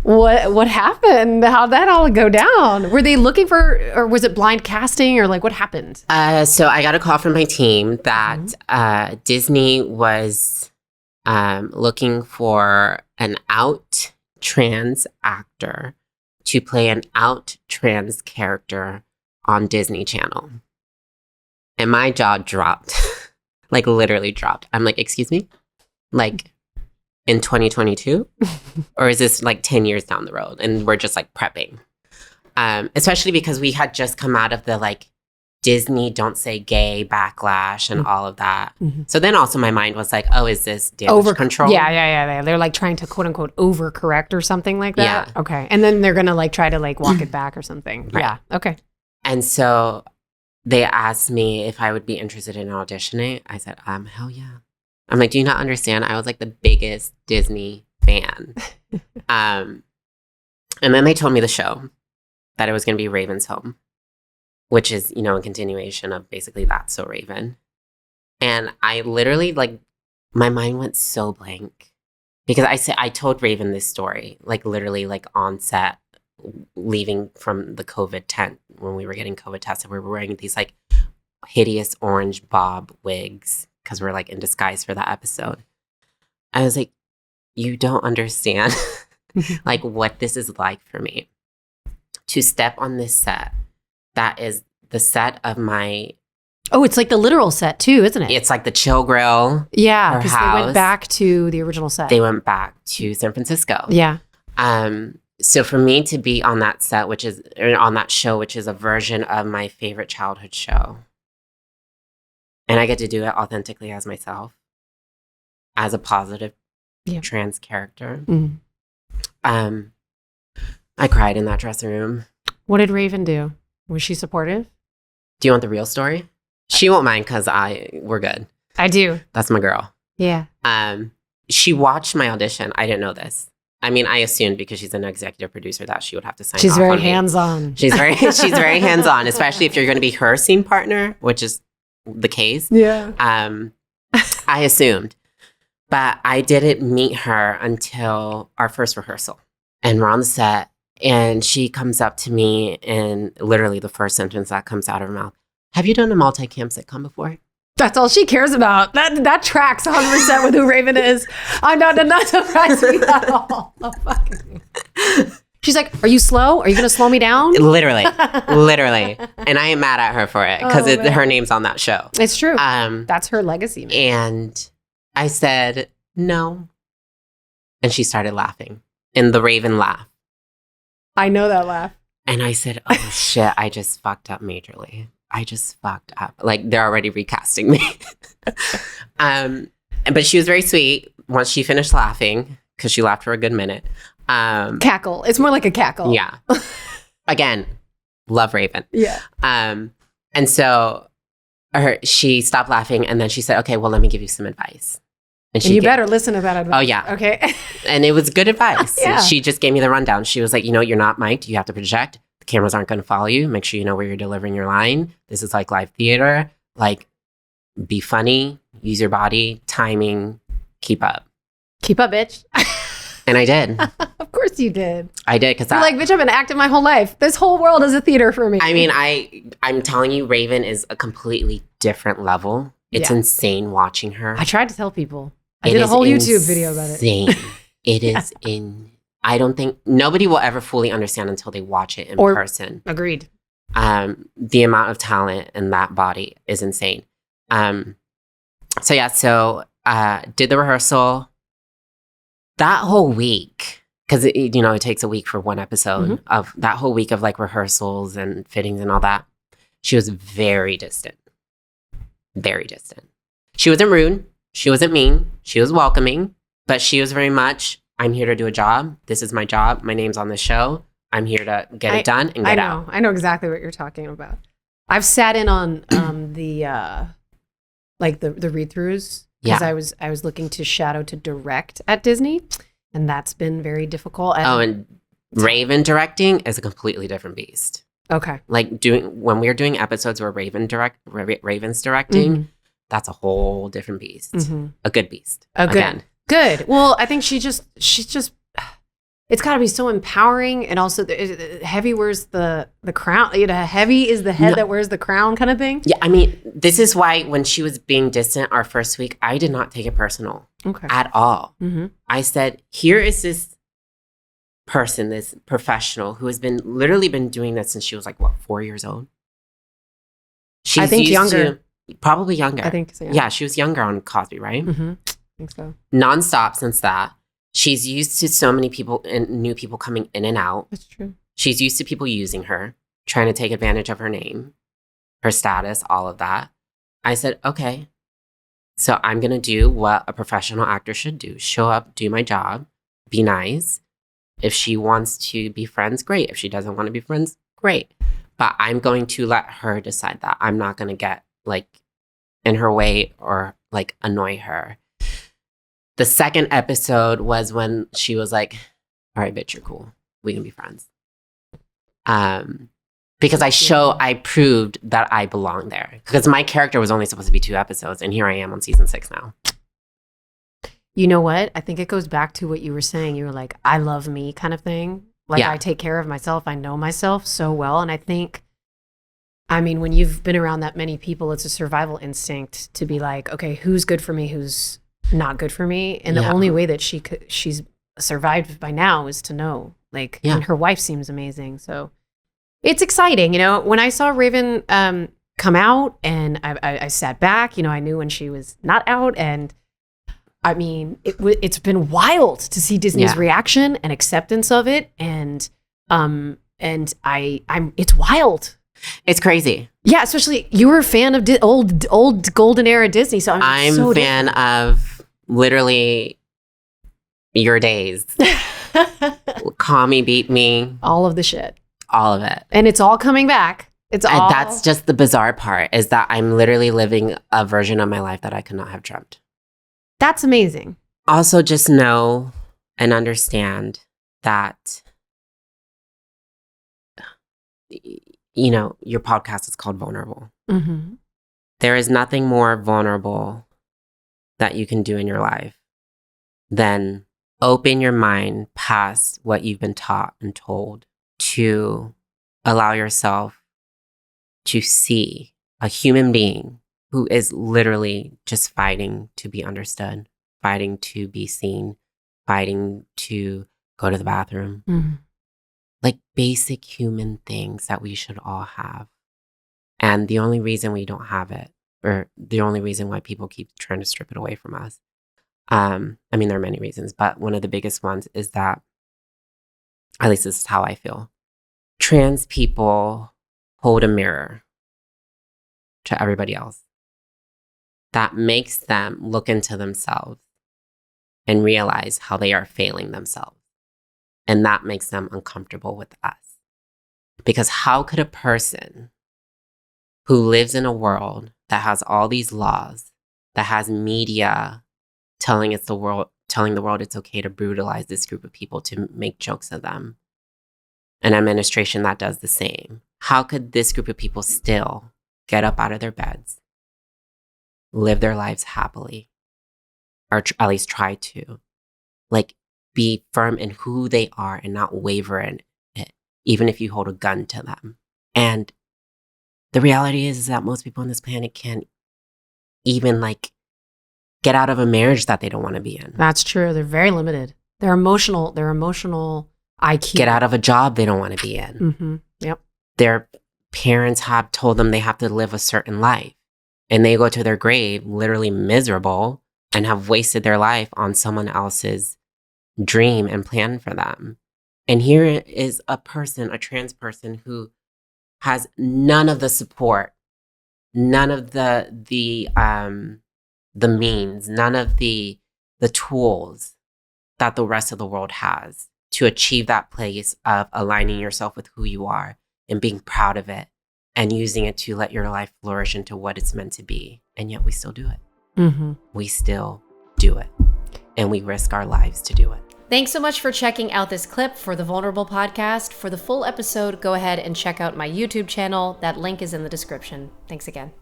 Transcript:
What happened? How'd that all go down? Were they looking for, or was it blind casting, or like what happened? So I got a call from my team that Disney was looking for an out trans actor to play an out trans character on Disney Channel. And my jaw dropped, like literally dropped. I'm like, excuse me? Like in 2022? Or is this like 10 years down the road? And we're just like prepping. Especially because we had just come out of the like Disney don't say gay backlash and all of that. Mm-hmm. So then also my mind was like, oh, is this damage control? Yeah. They're like trying to quote unquote overcorrect or something like that. Yeah. Okay. And then they're going to like try to like walk it back or something. Right. Yeah. Okay. And so they asked me if I would be interested in auditioning. I said, hell yeah. I'm like, do you not understand? I was like the biggest Disney fan. And then they told me the show, that it was going to be Raven's Home, which is, you know, a continuation of basically That's So Raven. And I literally, like, my mind went so blank because I told Raven this story, like literally like on set, leaving from the COVID tent when we were getting COVID tested. We were wearing these like hideous orange bob wigs because we're like in disguise for that episode. I was like, you don't understand like what this is like for me to step on this set. That is the set of my... Oh, it's like the literal set too, isn't it? It's like the Chill Grill. Yeah, because they went back to the original set. They went back to San Francisco. Yeah. So for me to be on that set, on that show, which is a version of my favorite childhood show, and I get to do it authentically as myself, as a positive trans character. Mm-hmm. I cried in that dressing room. What did Raven do? Was she supportive? Do you want the real story? She won't mind because we're good. I do. That's my girl. Yeah. She watched my audition. I didn't know this. I mean, I assumed because she's an executive producer that she would have to sign She's off very on hands-on. She's very hands-on, especially if you're going to be her scene partner, which is the case. Yeah. I assumed. But I didn't meet her until our first rehearsal. And we're on the set. And she comes up to me and literally the first sentence that comes out of her mouth, have you done a multi-cam sitcom before? That's all she cares about. That tracks 100% with who Raven is. I'm not surprised me at all. Oh, fuck. She's like, are you slow? Are you going to slow me down? Literally. And I am mad at her for it because her name's on that show. It's true. That's her legacy. Man. And I said, no. And she started laughing in the Raven laugh. I know that laugh. And I said, oh shit, I just fucked up majorly. I just fucked up. Like they're already recasting me. But she was very sweet once she finished laughing because she laughed for a good minute. Cackle. It's more like a cackle. Yeah. Again, love Raven. Yeah. And so she stopped laughing and then she said, okay, well, let me give you some advice. And you better listen to that advice. Oh, yeah. Okay. And it was good advice. Yeah. She just gave me the rundown. She was like, you know, you're not mic'd. You have to project. The cameras aren't going to follow you. Make sure you know where you're delivering your line. This is like live theater. Like, be funny. Use your body. Timing. Keep up. Keep up, bitch. And I did. Of course you did. I did. Because you're like, bitch, I've been acting my whole life. This whole world is a theater for me. I mean, I'm telling you, Raven is a completely different level. It's insane watching her. I tried to tell people. I did a whole YouTube video about it. It is I don't think nobody will ever fully understand until they watch it in person. Agreed. The amount of talent in that body is insane. So did the rehearsal that whole week because it takes a week for one episode of that whole week of like rehearsals and fittings and all that. She was very distant. Very distant. She wasn't rude. She wasn't mean. She was welcoming, but she was very much, I'm here to do a job. This is my job. My name's on the show. I'm here to get it done and get out. I know exactly what you're talking about. I've sat in on the read-throughs because I was looking to shadow to direct at Disney, and that's been very difficult. And Raven directing is a completely different beast. Okay. Like when we're doing episodes where Raven's directing, that's a whole different beast. A good beast. Good. Well, I think she's just it's got to be so empowering. And also Heavy wears the crown. Heavy is the head that wears the crown kind of thing. Yeah, I mean, this is why when she was being distant our first week, I did not take it personal at all. Mm-hmm. I said, here is this person, this professional who has literally been doing this since she was like, 4 years old? I think younger. Probably younger. I think so. Yeah, she was younger on Cosby, right? Mm-hmm. I think so. Nonstop since that. She's used to so many people and new people coming in and out. That's true. She's used to people using her, trying to take advantage of her name, her status, all of that. I said, okay, so I'm going to do what a professional actor should do. Show up, do my job, be nice. If she wants to be friends, great. If she doesn't want to be friends, great. But I'm going to let her decide that. I'm not going to get in her way or annoy her. The second episode was when she was like, all right, bitch, you're cool. We can be friends. Because I proved that I belong there. Because my character was only supposed to be 2 episodes, and here I am on season 6 now. You know what? I think it goes back to what you were saying. You were like, I love me kind of thing. I take care of myself. I know myself so well. And I think, when you've been around that many people, it's a survival instinct to be like, okay, who's good for me? Who's not good for me? And the only way that she's survived by now is to know. And her wife seems amazing. So it's exciting. When I saw Raven come out and I sat back, I knew when she was not out. And it's been wild to see Disney's reaction and acceptance of it. And it's wild. It's crazy. Yeah, especially you were a fan of old golden era Disney. So I'm so a fan of literally your days. Call me, beat me. All of the shit. All of it. And it's all coming back. That's just the bizarre part, is that I'm literally living a version of my life that I could not have dreamt. That's amazing. Also, just know and understand that, your podcast is called Vulnerable. Mm-hmm. There is nothing more vulnerable that you can do in your life than open your mind past what you've been taught and told, to allow yourself to see a human being who is literally just fighting to be understood, fighting to be seen, fighting to go to the bathroom. Mm-hmm. Basic human things that we should all have. And the only reason we don't have it, or the only reason why people keep trying to strip it away from us, there are many reasons, but one of the biggest ones is that, at least this is how I feel, trans people hold a mirror to everybody else that makes them look into themselves and realize how they are failing themselves. And that makes them uncomfortable with us. Because how could a person who lives in a world that has all these laws, that has media telling the world it's okay to brutalize this group of people, to make jokes of them, an administration that does the same, how could this group of people still get up out of their beds, live their lives happily, or at least try to, be firm in who they are and not waver in it, even if you hold a gun to them? And the reality is that most people on this planet can't even get out of a marriage that they don't want to be in. That's true. They're very limited. Their emotional IQ. Get out of a job they don't want to be in. Mm-hmm. Yep. Their parents have told them they have to live a certain life, and they go to their grave literally miserable and have wasted their life on someone else's dream and plan for them. And here is a trans person, who has none of the support, none of the means, none of the tools that the rest of the world has to achieve that place of aligning yourself with who you are and being proud of it and using it to let your life flourish into what it's meant to be. And yet we still do it. Mm-hmm. We still do it. And we risk our lives to do it. Thanks so much for checking out this clip for the Vulnerable podcast. For the full episode, go ahead and check out my YouTube channel. That link is in the description. Thanks again.